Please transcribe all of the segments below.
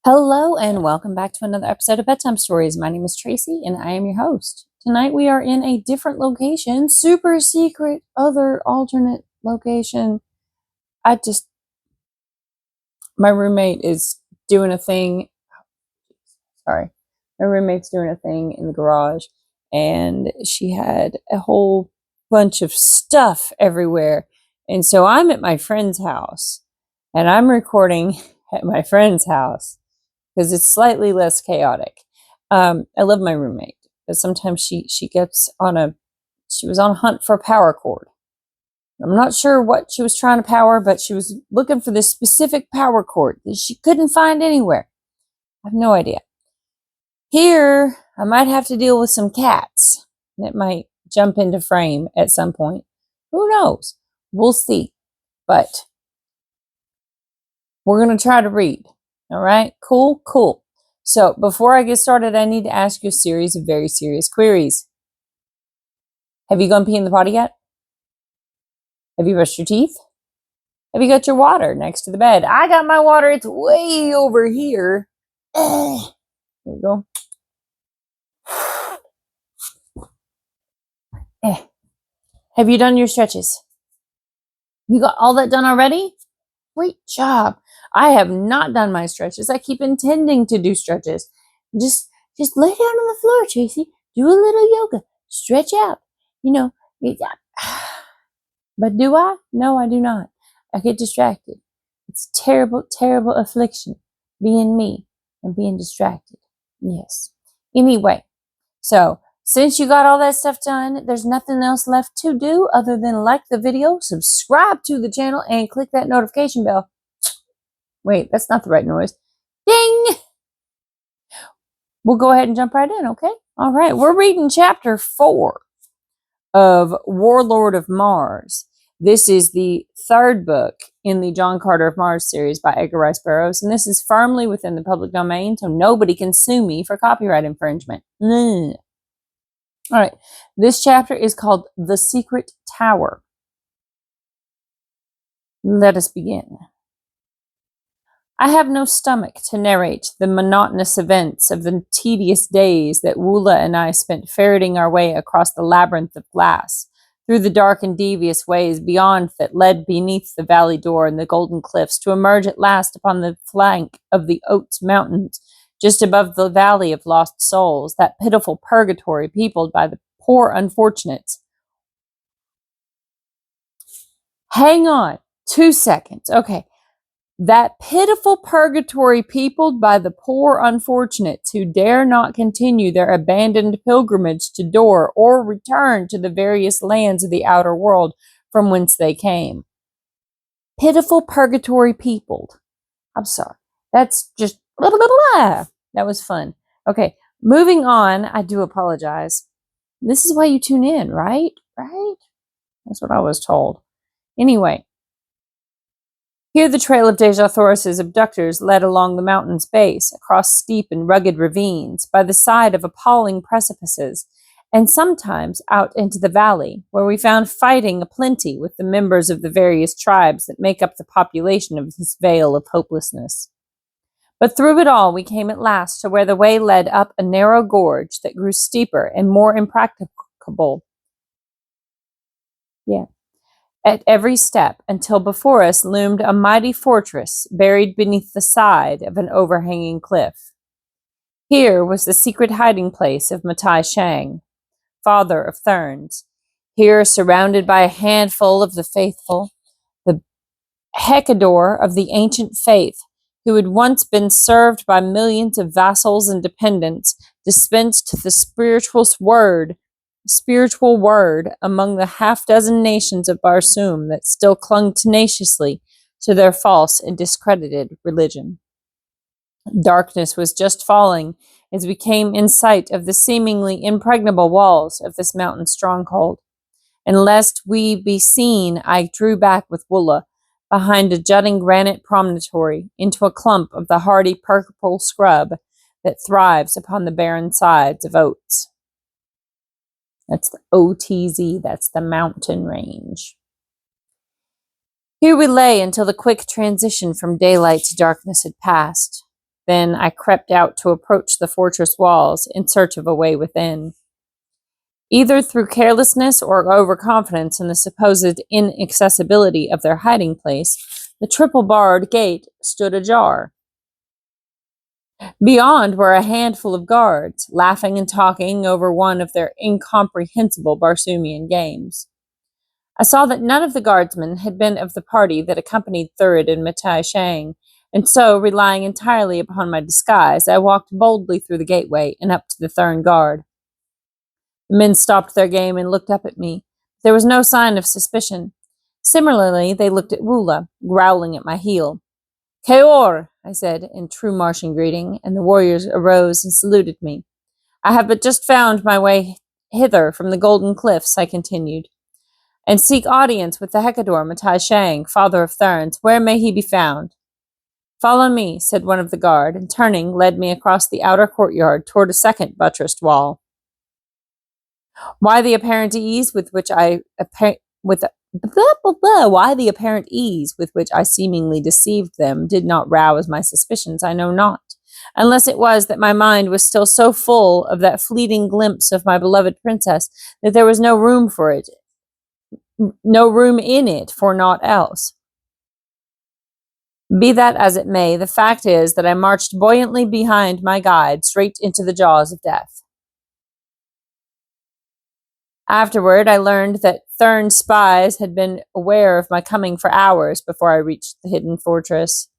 Hello and welcome back to another episode of Bedtime Stories. My name is Tracy and I am your host. Tonight we are in a different location, super secret, other alternate location. My roommate is doing a thing. Sorry. My roommate's doing a thing in the garage and she had a whole bunch of stuff everywhere. And so I'm at my friend's house and I'm recording at my friend's house, because it's slightly less chaotic. I love my roommate, but sometimes she was on a hunt for a power cord. I'm not sure what she was trying to power, but she was looking for this specific power cord that she couldn't find anywhere. I have no idea. Here, I might have to deal with some cats that might jump into frame at some point. Who knows? We'll see. But we're going to try to read. All right, cool. So before I get started, I need to ask you a series of very serious queries. Have you gone pee in the potty yet? Have you brushed your teeth? Have you got your water next to the bed? I got my water. It's way over here. There we go. Have you done your stretches? You got all that done already? Great job. I have not done my stretches. I keep intending to do stretches. Just lay down on the floor, Tracy. Do a little yoga. Stretch out. But do I? No, I do not. I get distracted. It's terrible, terrible affliction, being me and being distracted. Yes. Anyway, so since you got all that stuff done, there's nothing else left to do other than like the video, subscribe to the channel, and click that notification bell. Wait, that's not the right noise. Ding! We'll go ahead and jump right in, okay? All right, we're reading chapter 4 of Warlord of Mars. This is the third book in the John Carter of Mars series by Edgar Rice Burroughs, and this is firmly within the public domain, so nobody can sue me for copyright infringement. All right, this chapter is called The Secret Tower. Let us begin. I have no stomach to narrate the monotonous events of the tedious days that Woola and I spent ferreting our way across the labyrinth of glass, through the dark and devious ways beyond that led beneath the valley door and the golden cliffs, to emerge at last upon the flank of the Oats Mountains, just above the valley of lost souls, that pitiful purgatory peopled by the poor unfortunates. Hang on 2 seconds. Okay. That pitiful purgatory peopled by the poor unfortunates who dare not continue their abandoned pilgrimage to Dor or return to the various lands of the outer world from whence they came. Pitiful purgatory peopled. I'm sorry. That's just blah, blah, blah. That was fun. Okay, moving on. I do apologize. This is why you tune in, right? Right? That's what I was told. Anyway. Here the trail of Dejah Thoris's abductors led along the mountain's base, across steep and rugged ravines, by the side of appalling precipices, and sometimes out into the valley, where we found fighting aplenty with the members of the various tribes that make up the population of this vale of hopelessness. But through it all we came at last to where the way led up a narrow gorge that grew steeper and more impracticable. At every step, until before us loomed a mighty fortress buried beneath the side of an overhanging cliff. Here was the secret hiding place of Matai Shang, father of Therns. Here, surrounded by a handful of the faithful, the Hecador of the ancient faith, who had once been served by millions of vassals and dependents, dispensed the spiritual word among the half-dozen nations of Barsoom that still clung tenaciously to their false and discredited religion. Darkness was just falling as we came in sight of the seemingly impregnable walls of this mountain stronghold, and lest we be seen, I drew back with Woola behind a jutting granite promontory into a clump of the hardy purple scrub that thrives upon the barren sides of Oats. That's the OTZ, that's the mountain range. Here we lay until the quick transition from daylight to darkness had passed. Then I crept out to approach the fortress walls in search of a way within. Either through carelessness or overconfidence in the supposed inaccessibility of their hiding place, the triple-barred gate stood ajar. Beyond were a handful of guards, laughing and talking over one of their incomprehensible Barsoomian games. I saw that none of the guardsmen had been of the party that accompanied Thurid and Matai Shang, and so, relying entirely upon my disguise, I walked boldly through the gateway and up to the Thurn guard. The men stopped their game and looked up at me. There was no sign of suspicion. Similarly, they looked at Woola, growling at my heel. Keor, I said in true Martian greeting, and the warriors arose and saluted me. I have but just found my way hither from the Golden Cliffs, I continued, and seek audience with the Hecador Matai Shang, father of Thurns. Where may he be found? Follow me, said one of the guard, and turning, led me across the outer courtyard toward a second buttressed wall. Why the apparent ease with which I seemingly deceived them did not rouse my suspicions, I know not, unless it was that my mind was still so full of that fleeting glimpse of my beloved princess that there was no room in it for naught else. Be that as it may, the fact is that I marched buoyantly behind my guide straight into the jaws of death. Afterward, I learned that Thurn spies had been aware of my coming for hours before I reached the hidden fortress.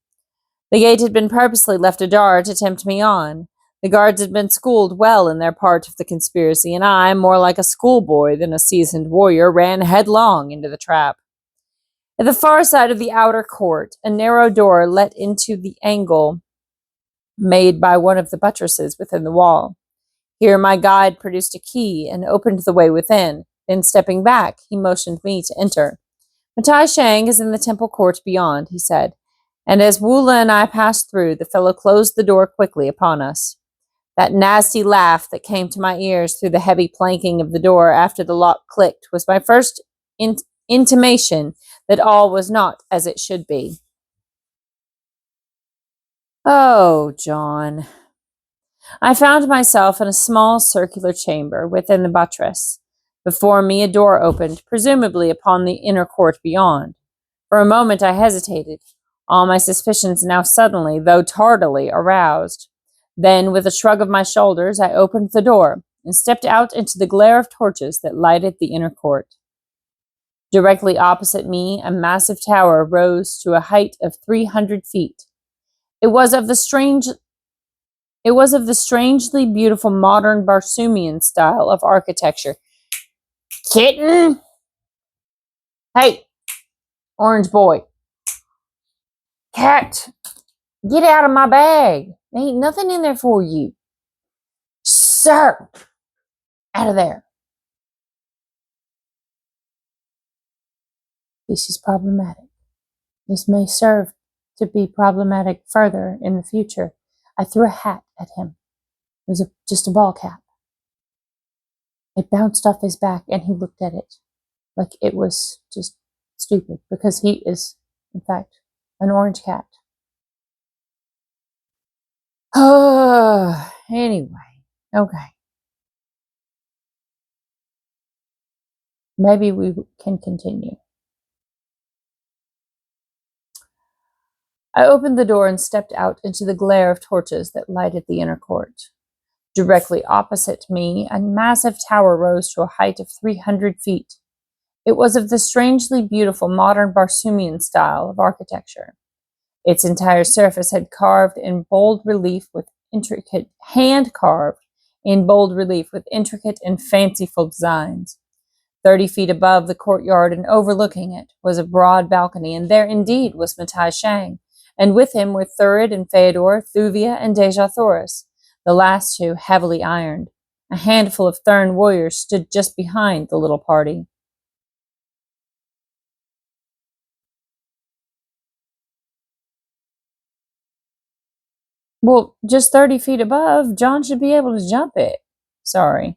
The gate had been purposely left ajar to tempt me on. The guards had been schooled well in their part of the conspiracy, and I, more like a schoolboy than a seasoned warrior, ran headlong into the trap. At the far side of the outer court, a narrow door let into the angle made by one of the buttresses within the wall. Here my guide produced a key and opened the way within. Then, stepping back, he motioned me to enter. Matai Shang is in the temple court beyond, he said, and as Woola and I passed through, the fellow closed the door quickly upon us. That nasty laugh that came to my ears through the heavy planking of the door after the lock clicked was my first intimation that all was not as it should be. Oh, John. I found myself in a small circular chamber within the buttress. Before me a door opened, presumably upon the inner court beyond. For a moment I hesitated, all my suspicions now suddenly, though tardily, aroused. Then, with a shrug of my shoulders, I opened the door and stepped out into the glare of torches that lighted the inner court. Directly opposite me, a massive tower rose to a height of 300 feet. It was of the strangely beautiful modern Barsoomian style of architecture. Kitten! Hey, orange boy. Cat, get out of my bag. There ain't nothing in there for you. Sir, out of there. This is problematic. This may serve to be problematic further in the future. I threw a hat at him. It was just a ball cap. It bounced off his back and he looked at it like it was just stupid because he is, in fact, an orange cat. Anyway, okay. Maybe we can continue. I opened the door and stepped out into the glare of torches that lighted the inner court. Directly opposite me, a massive tower rose to a height of 300 feet. It was of the strangely beautiful modern Barsoomian style of architecture. Its entire surface had carved in bold relief with hand-carved in bold relief with intricate and fanciful designs. 30 feet above the courtyard and overlooking it was a broad balcony, and there indeed was Matai Shang, and with him were Thurid and Feodor, Thuvia and Dejah Thoris, the last two heavily ironed. A handful of Thurn warriors stood just behind the little party. Well, just 30 feet above, John should be able to jump it. Sorry.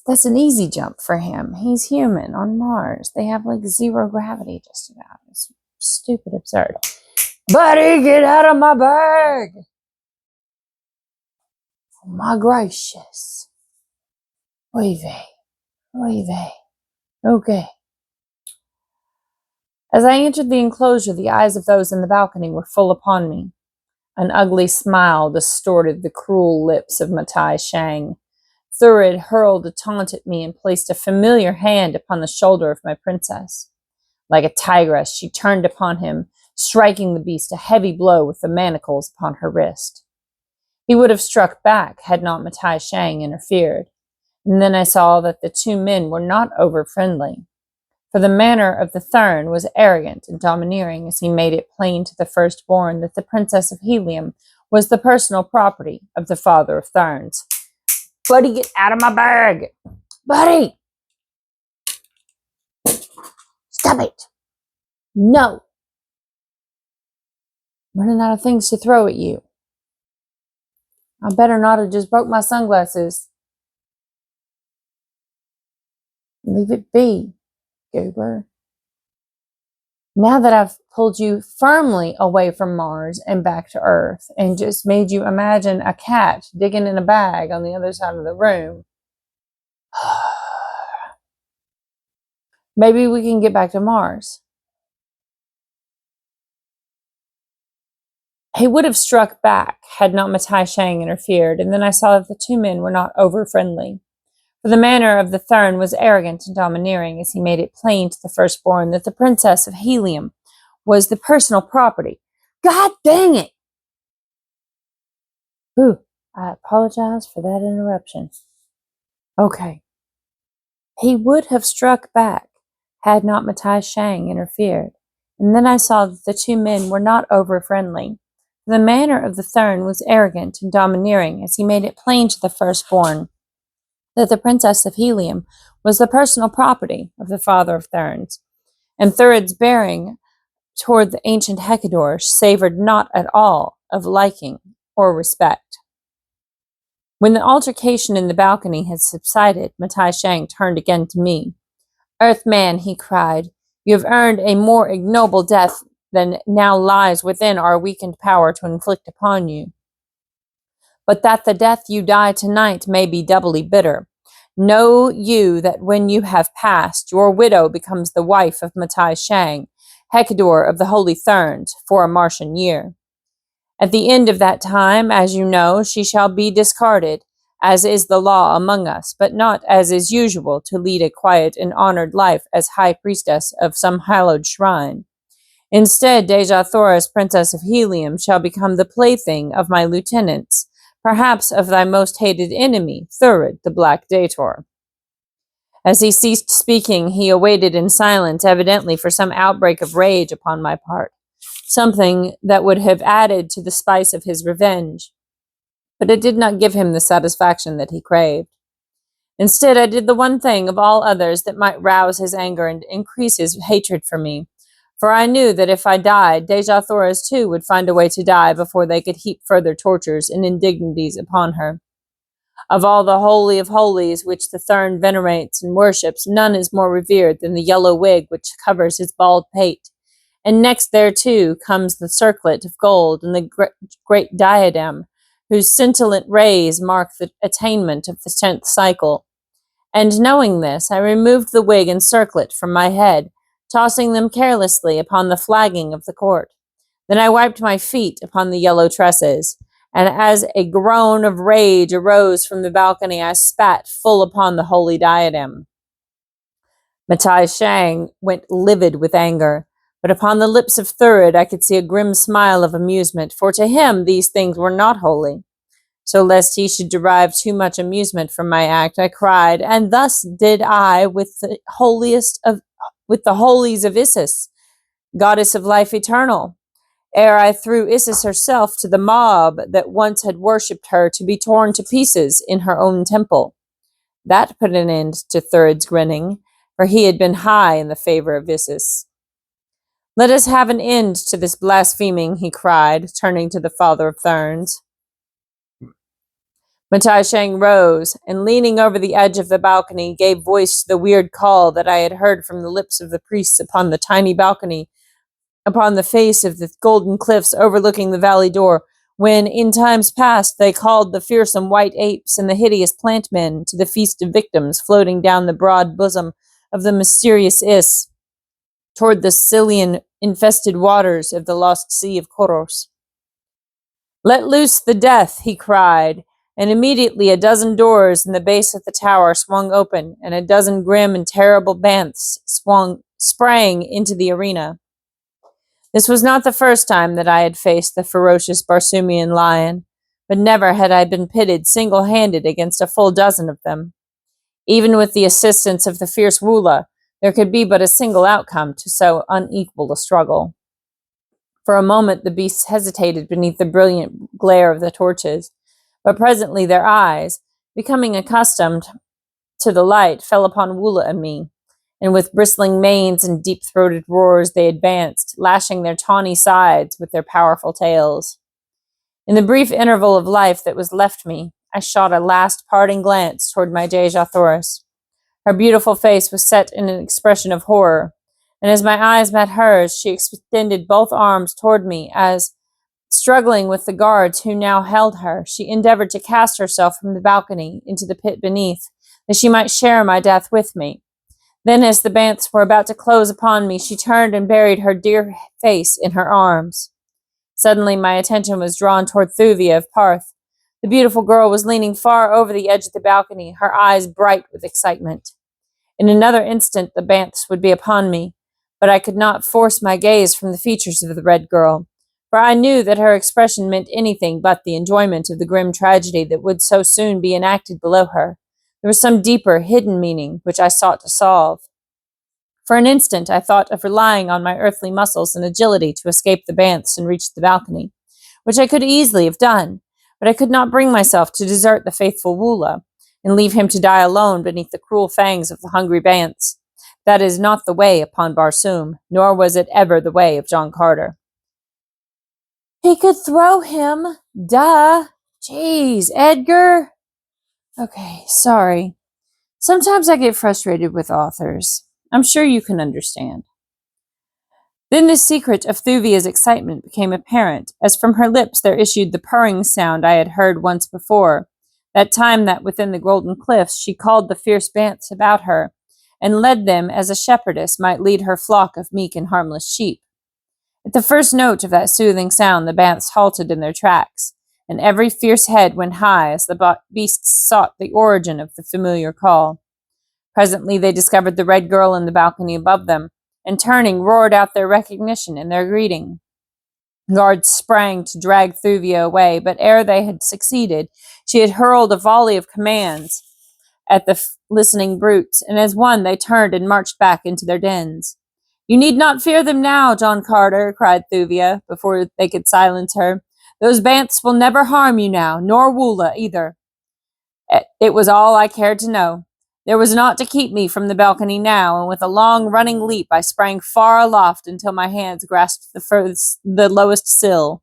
That's an easy jump for him. He's human on Mars. They have like zero gravity just about. It's stupid absurd. Buddy, get out of my bag! Oh my gracious. Oy vey. Oy vey. Okay. As I entered the enclosure, the eyes of those in the balcony were full upon me. An ugly smile distorted the cruel lips of Matai Shang. Thurid hurled a taunt at me and placed a familiar hand upon the shoulder of my princess. Like a tigress, she turned upon him, striking the beast a heavy blow with the manacles upon her wrist. He would have struck back had not Matai Shang interfered, and then I saw that the two men were not over-friendly. For the manner of the Thurn was arrogant and domineering as he made it plain to the firstborn that the Princess of Helium was the personal property of the father of Thurns. Buddy, get out of my bag! Buddy! Stop it! No! I'm running out of things to throw at you. I better not have just broke my sunglasses. Leave it be, goober. Now that I've pulled you firmly away from Mars and back to Earth and just made you imagine a cat digging in a bag on the other side of the room, maybe we can get back to Mars. He would have struck back had not Matai Shang interfered, and then I saw that the two men were not over-friendly. For the manner of the Thurn was arrogant and domineering as he made it plain to the firstborn that the Princess of Helium was the personal property. God dang it! Ooh, I apologize for that interruption. Okay. He would have struck back had not Matai Shang interfered, and then I saw that the two men were not over-friendly. The manner of the Thurn was arrogant and domineering as he made it plain to the firstborn that the Princess of Helium was the personal property of the father of Thurns, and Thurid's bearing toward the ancient Hecador savored not at all of liking or respect. When the altercation in the balcony had subsided, Matai Shang turned again to me. Earthman, he cried, you have earned a more ignoble death than now lies within our weakened power to inflict upon you. But that the death you die tonight may be doubly bitter. Know you that when you have passed, your widow becomes the wife of Matai Shang, Hecador of the Holy Thurns, for a Martian year. At the end of that time, as you know, she shall be discarded, as is the law among us, but not as is usual to lead a quiet and honored life as high priestess of some hallowed shrine. Instead, Dejah Thoris, Princess of Helium, shall become the plaything of my lieutenants, perhaps of thy most hated enemy, Thurid, the Black Dator. As he ceased speaking, he awaited in silence, evidently for some outbreak of rage upon my part, something that would have added to the spice of his revenge. But it did not give him the satisfaction that he craved. Instead, I did the one thing of all others that might rouse his anger and increase his hatred for me. For I knew that if I died, Dejah Thoris too would find a way to die before they could heap further tortures and indignities upon her. Of all the holy of holies which the Thurn venerates and worships, none is more revered than the yellow wig which covers his bald pate. And next thereto comes the circlet of gold and the great diadem, whose scintillant rays mark the attainment of the 10th cycle. And knowing this, I removed the wig and circlet from my head, tossing them carelessly upon the flagging of the court. Then I wiped my feet upon the yellow tresses, and as a groan of rage arose from the balcony, I spat full upon the holy diadem. Matai Shang went livid with anger, but upon the lips of Thurid I could see a grim smile of amusement, for to him these things were not holy. So lest he should derive too much amusement from my act, I cried, and thus did I with the holies of Isis, goddess of life eternal, ere I threw Isis herself to the mob that once had worshipped her to be torn to pieces in her own temple. That put an end to Thurid's grinning, for he had been high in the favor of Isis. Let us have an end to this blaspheming, he cried, turning to the father of Thurns. Matai Shang rose, and leaning over the edge of the balcony, gave voice to the weird call that I had heard from the lips of the priests upon the tiny balcony upon the face of the golden cliffs overlooking the valley door, when in times past they called the fearsome white apes and the hideous plant men to the feast of victims floating down the broad bosom of the mysterious Is toward the Scylian-infested waters of the lost sea of Koros. "Let loose the death," he cried, and immediately a dozen doors in the base of the tower swung open, and a dozen grim and terrible banths sprang into the arena. This was not the first time that I had faced the ferocious Barsoomian lion, but never had I been pitted single-handed against a full dozen of them. Even with the assistance of the fierce Woola, there could be but a single outcome to so unequal a struggle. For a moment the beasts hesitated beneath the brilliant glare of the torches, but presently their eyes, becoming accustomed to the light, fell upon Woola and me, and with bristling manes and deep-throated roars they advanced, lashing their tawny sides with their powerful tails. In the brief interval of life that was left me, I shot a last parting glance toward my Dejah Thoris. Her beautiful face was set in an expression of horror, and as my eyes met hers, she extended both arms toward me as, struggling with the guards who now held her, she endeavored to cast herself from the balcony into the pit beneath, that she might share my death with me. Then, as the banths were about to close upon me, she turned and buried her dear face in her arms. Suddenly my attention was drawn toward Thuvia of Parth. The beautiful girl was leaning far over the edge of the balcony, her eyes bright with excitement. In another instant the banths would be upon me, but I could not force my gaze from the features of the red girl, for I knew that her expression meant anything but the enjoyment of the grim tragedy that would so soon be enacted below her. There was some deeper, hidden meaning which I sought to solve. For an instant I thought of relying on my earthly muscles and agility to escape the banths and reach the balcony, which I could easily have done, but I could not bring myself to desert the faithful Woola, and leave him to die alone beneath the cruel fangs of the hungry banths. That is not the way upon Barsoom, nor was it ever the way of John Carter. He could throw him. Duh. Jeez, Edgar. Okay, sorry. Sometimes I get frustrated with authors. I'm sure you can understand. Then the secret of Thuvia's excitement became apparent, as from her lips there issued the purring sound I had heard once before, that time that within the golden cliffs she called the fierce banths about her, and led them as a shepherdess might lead her flock of meek and harmless sheep. At the first note of that soothing sound the banths halted in their tracks, and every fierce head went high as the beasts sought the origin of the familiar call. Presently they discovered the red girl in the balcony above them, and turning, roared out their recognition and their greeting. Guards sprang to drag Thuvia away, but ere they had succeeded, she had hurled a volley of commands at the listening brutes, and as one they turned and marched back into their dens. "You need not fear them now, John Carter," cried Thuvia, before they could silence her. "Those banths will never harm you now, nor Woola either." It was all I cared to know. There was naught to keep me from the balcony now, and with a long running leap I sprang far aloft until my hands grasped the lowest sill.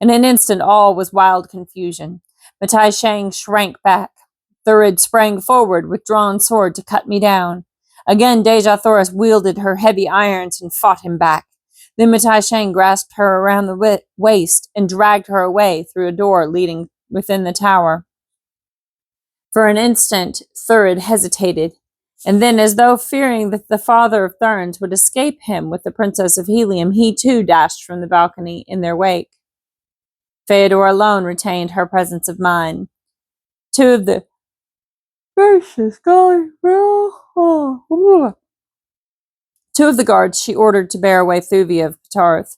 In an instant all was wild confusion. Matai Shang shrank back. Thurid sprang forward with drawn sword to cut me down. Again Dejah Thoris wielded her heavy irons and fought him back. Then Matai Shang grasped her around the waist and dragged her away through a door leading within the tower. For an instant, Thurid hesitated, and then, as though fearing that the father of Thurns would escape him with the Princess of Helium, he too dashed from the balcony in their wake. Feodor alone retained her presence of mind. Two of the guards she ordered to bear away Thuvia of Patarth.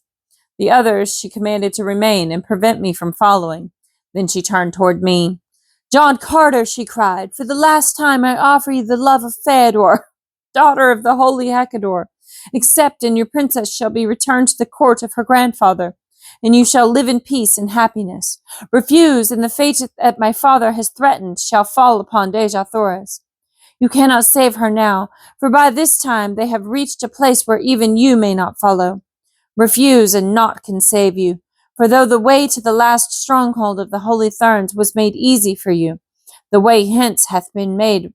The others she commanded to remain and prevent me from following. Then she turned toward me. "John Carter," she cried, "for the last time I offer you the love of Feodor, daughter of the holy Hecador. Accept, and your princess shall be returned to the court of her grandfather, and you shall live in peace and happiness. Refuse, and the fate that my father has threatened shall fall upon Dejah Thoris. You cannot save her now, for by this time they have reached a place where even you may not follow. Refuse, and naught can save you. For though the way to the last stronghold of the holy Thurns was made easy for you, the way hence hath been made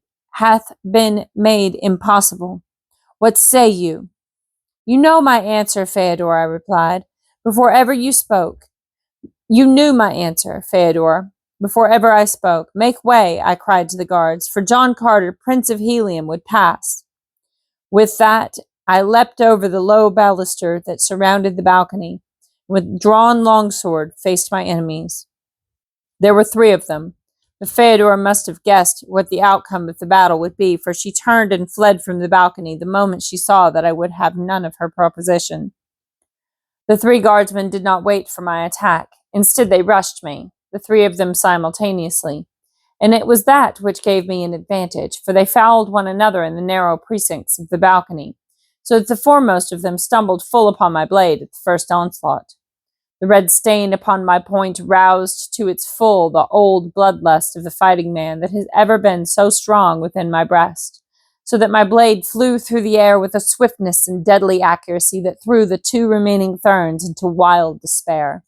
impossible. What say you?" You know my answer, Feodor, I replied, before ever you spoke. You knew my answer, Feodor, before ever I spoke. Make way, I cried to the guards, for John Carter, Prince of Helium, would pass. With that, I leapt over the low baluster that surrounded the balcony, and with drawn longsword faced my enemies. There were 3 of them, but Feodor must have guessed what the outcome of the battle would be, for she turned and fled from the balcony the moment she saw that I would have none of her proposition. The 3 guardsmen did not wait for my attack. Instead, they rushed me, the 3 of them simultaneously. And it was that which gave me an advantage, for they fouled one another in the narrow precincts of the balcony, so that the foremost of them stumbled full upon my blade at the first onslaught. The red stain upon my point roused to its full the old bloodlust of the fighting man that has ever been so strong within my breast, so that my blade flew through the air with a swiftness and deadly accuracy that threw the 2 remaining Therns into wild despair.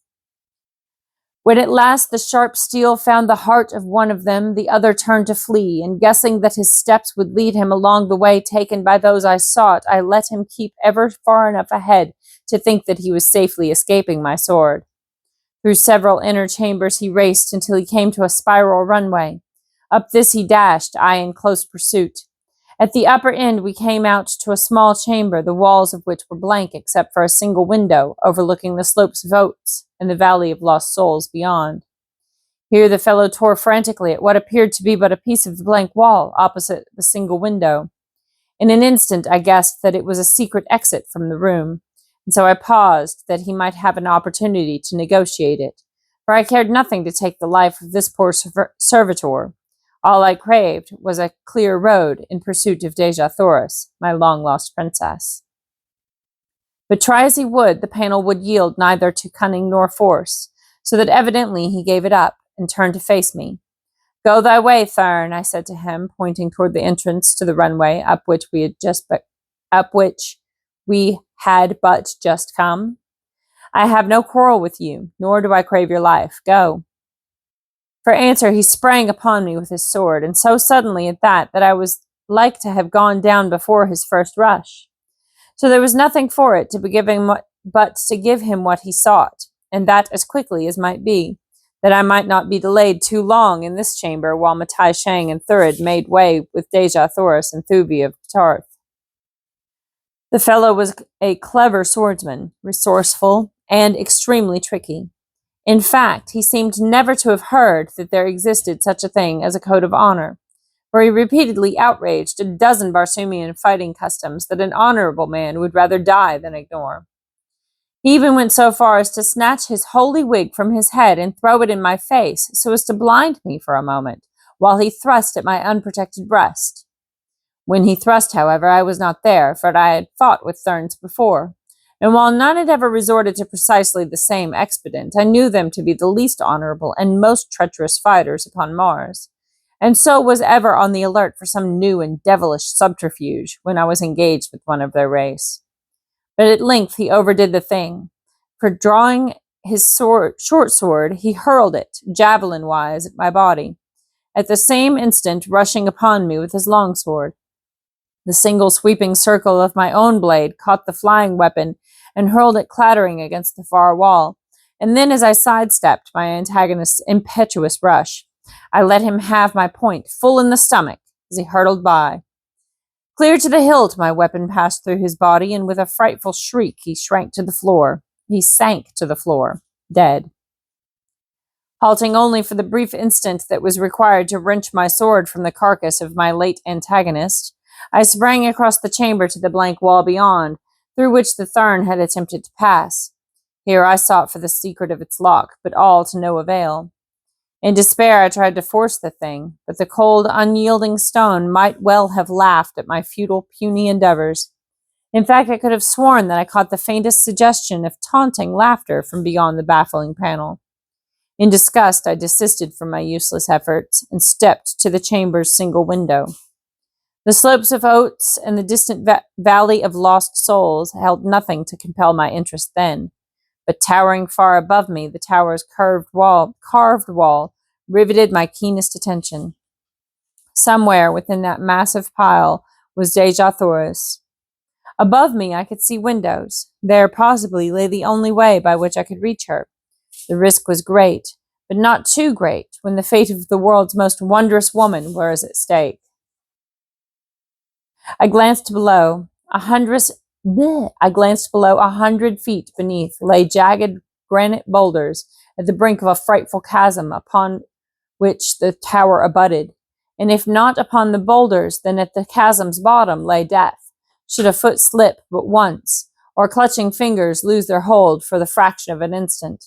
When at last the sharp steel found the heart of one of them, the other turned to flee, and guessing that his steps would lead him along the way taken by those I sought, I let him keep ever far enough ahead to think that he was safely escaping my sword. Through several inner chambers he raced until he came to a spiral runway. Up this he dashed, I in close pursuit. At the upper end we came out to a small chamber, the walls of which were blank except for a single window overlooking the slopes of Oats and the valley of lost souls beyond. Here the fellow tore frantically at what appeared to be but a piece of the blank wall opposite the single window. In an instant I guessed that it was a secret exit from the room, and so I paused that he might have an opportunity to negotiate it, for I cared nothing to take the life of this poor servitor. All I craved was a clear road in pursuit of Dejah Thoris, my long-lost princess. But try as he would, the panel would yield neither to cunning nor force, so that evidently he gave it up and turned to face me. Go thy way, Thern, I said to him, pointing toward the entrance to the runway up which we had but just come. I have no quarrel with you, nor do I crave your life. Go. For answer, he sprang upon me with his sword, and so suddenly at that I was like to have gone down before his first rush. So there was nothing for it but to give him what he sought, and that as quickly as might be, that I might not be delayed too long in this chamber while Matai Shang and Thurid made way with Dejah Thoris and Thuvi of Tarth. The fellow was a clever swordsman, resourceful, and extremely tricky. In fact, he seemed never to have heard that there existed such a thing as a code of honor, for he repeatedly outraged a dozen Barsoomian fighting customs that an honorable man would rather die than ignore. He even went so far as to snatch his holy wig from his head and throw it in my face so as to blind me for a moment, while he thrust at my unprotected breast. When he thrust, however, I was not there, for I had fought with Therns before, and while none had ever resorted to precisely the same expedient, I knew them to be the least honorable and most treacherous fighters upon Mars, and so was ever on the alert for some new and devilish subterfuge when I was engaged with one of their race. But at length he overdid the thing, for drawing his short sword, he hurled it, javelin-wise, at my body, at the same instant rushing upon me with his long sword. The single sweeping circle of my own blade caught the flying weapon and hurled it clattering against the far wall, and then as I sidestepped my antagonist's impetuous rush, I let him have my point full in the stomach as he hurtled by. Clear to the hilt my weapon passed through his body, and with a frightful shriek he sank to the floor, dead. Halting only for the brief instant that was required to wrench my sword from the carcass of my late antagonist, I sprang across the chamber to the blank wall beyond, through which the Thern had attempted to pass. Here I sought for the secret of its lock, but all to no avail. In despair I tried to force the thing, but the cold, unyielding stone might well have laughed at my futile, puny endeavors. In fact, I could have sworn that I caught the faintest suggestion of taunting laughter from beyond the baffling panel. In disgust, I desisted from my useless efforts and stepped to the chamber's single window. The slopes of Oats and the distant valley of lost souls held nothing to compel my interest then, but towering far above me, the tower's carved wall riveted my keenest attention. Somewhere within that massive pile was Dejah Thoris. Above me, I could see windows. There possibly lay the only way by which I could reach her. The risk was great, but not too great when the fate of the world's most wondrous woman was at stake. I glanced below. 100 feet beneath lay jagged granite boulders at the brink of a frightful chasm upon which the tower abutted. And if not upon the boulders, then at the chasm's bottom lay death, should a foot slip but once, or clutching fingers lose their hold for the fraction of an instant.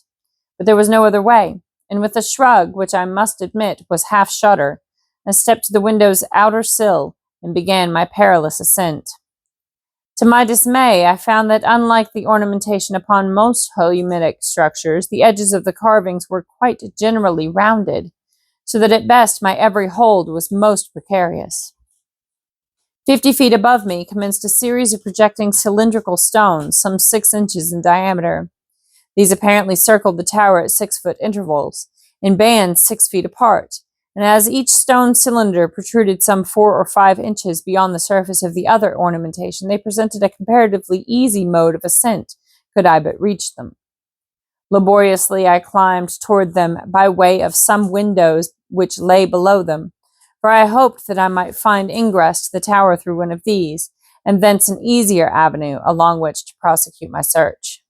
But there was no other way, and with a shrug, which I must admit was half shudder, I stepped to the window's outer sill and began my perilous ascent. To my dismay, I found that unlike the ornamentation upon most Holumitic structures, the edges of the carvings were quite generally rounded, so that at best my every hold was most precarious. 50 feet above me commenced a series of projecting cylindrical stones, some 6 inches in diameter. These apparently circled the tower at 6-foot intervals, in bands 6 feet apart, and as each stone cylinder protruded some 4 or 5 inches beyond the surface of the other ornamentation, they presented a comparatively easy mode of ascent, could I but reach them. Laboriously I climbed toward them by way of some windows which lay below them, for I hoped that I might find ingress to the tower through one of these, and thence an easier avenue along which to prosecute my search.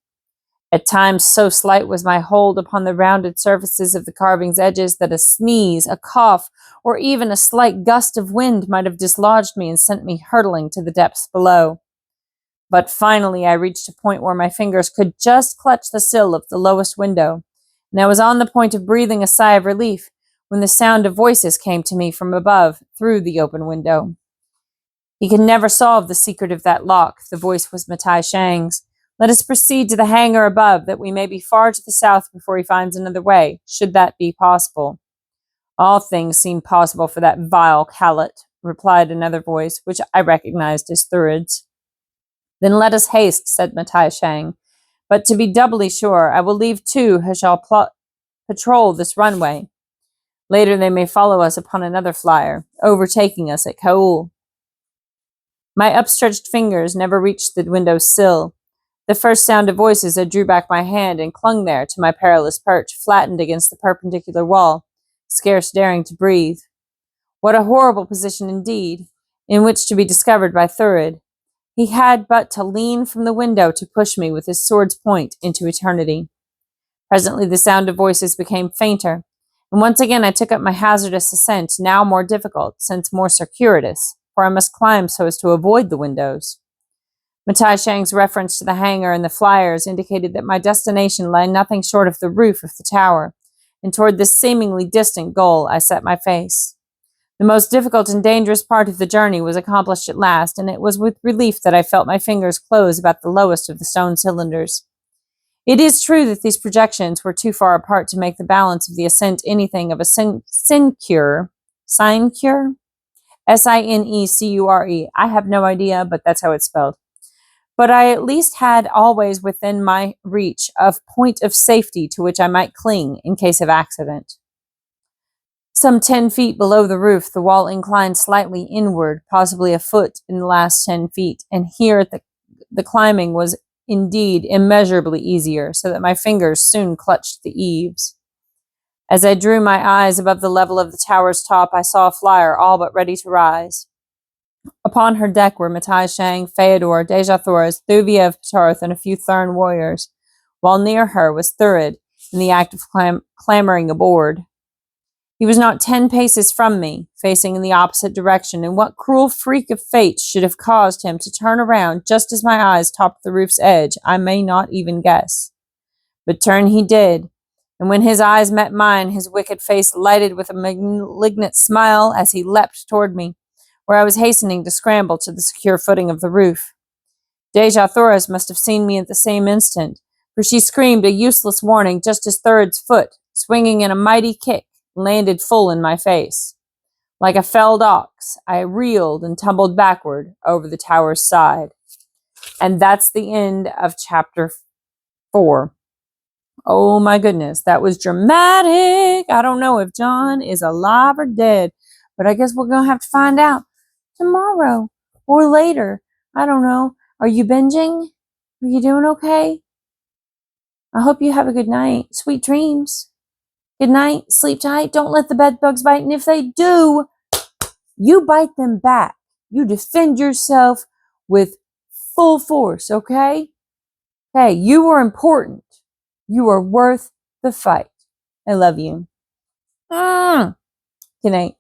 At times so slight was my hold upon the rounded surfaces of the carving's edges that a sneeze, a cough, or even a slight gust of wind might have dislodged me and sent me hurtling to the depths below. But finally I reached a point where my fingers could just clutch the sill of the lowest window, and I was on the point of breathing a sigh of relief when the sound of voices came to me from above through the open window. He can never solve the secret of that lock, the voice was Matai Shang's. Let us proceed to the hangar above, that we may be far to the south before he finds another way, should that be possible. All things seem possible for that vile callet, replied another voice, which I recognized as Thurid's. Then let us haste, said Matai Shang. But to be doubly sure, I will leave 2 who shall patrol this runway. Later they may follow us upon another flyer, overtaking us at Kaul. My upstretched fingers never reached the window's sill. The first sound of voices, I drew back my hand and clung there to my perilous perch, flattened against the perpendicular wall, scarce daring to breathe. What a horrible position indeed, in which to be discovered by Thurid. He had but to lean from the window to push me with his sword's point into eternity. Presently the sound of voices became fainter, and once again I took up my hazardous ascent, now more difficult, since more circuitous, for I must climb so as to avoid the windows. Matai Shang's reference to the hangar and the flyers indicated that my destination lay nothing short of the roof of the tower, and toward this seemingly distant goal I set my face. The most difficult and dangerous part of the journey was accomplished at last, and it was with relief that I felt my fingers close about the lowest of the stone cylinders. It is true that these projections were too far apart to make the balance of the ascent anything of a sinecure. Sinecure? S-I-N-E-C-U-R-E. I have no idea, but that's how it's spelled. But I at least had always within my reach a point of safety to which I might cling in case of accident. Some 10 feet below the roof, the wall inclined slightly inward, possibly a foot in the last 10 feet, and here the climbing was indeed immeasurably easier, so that my fingers soon clutched the eaves. As I drew my eyes above the level of the tower's top, I saw a flyer all but ready to rise. Upon her deck were Matai Shang, Feodor, Dejah Thoris, Thuviev Patarth, and a few Thurn warriors, while near her was Thurid, in the act of clambering aboard. He was not 10 paces from me, facing in the opposite direction, and what cruel freak of fate should have caused him to turn around just as my eyes topped the roof's edge, I may not even guess. But turn he did, and when his eyes met mine, his wicked face lighted with a malignant smile as he leapt toward me, where I was hastening to scramble to the secure footing of the roof. Dejah Thoris must have seen me at the same instant, for she screamed a useless warning just as Thurid's foot, swinging in a mighty kick, landed full in my face. Like a felled ox, I reeled and tumbled backward over the tower's side. And that's the end of chapter 4. Oh my goodness, that was dramatic. I don't know if John is alive or dead, but I guess we're going to have to find out tomorrow or later. I don't know. Are you binging? Are you doing okay? I hope you have a good night. Sweet dreams. Good night. Sleep tight. Don't let the bed bugs bite. And if they do, you bite them back. You defend yourself with full force, okay? Hey, you are important. You are worth the fight. I love you. Good night.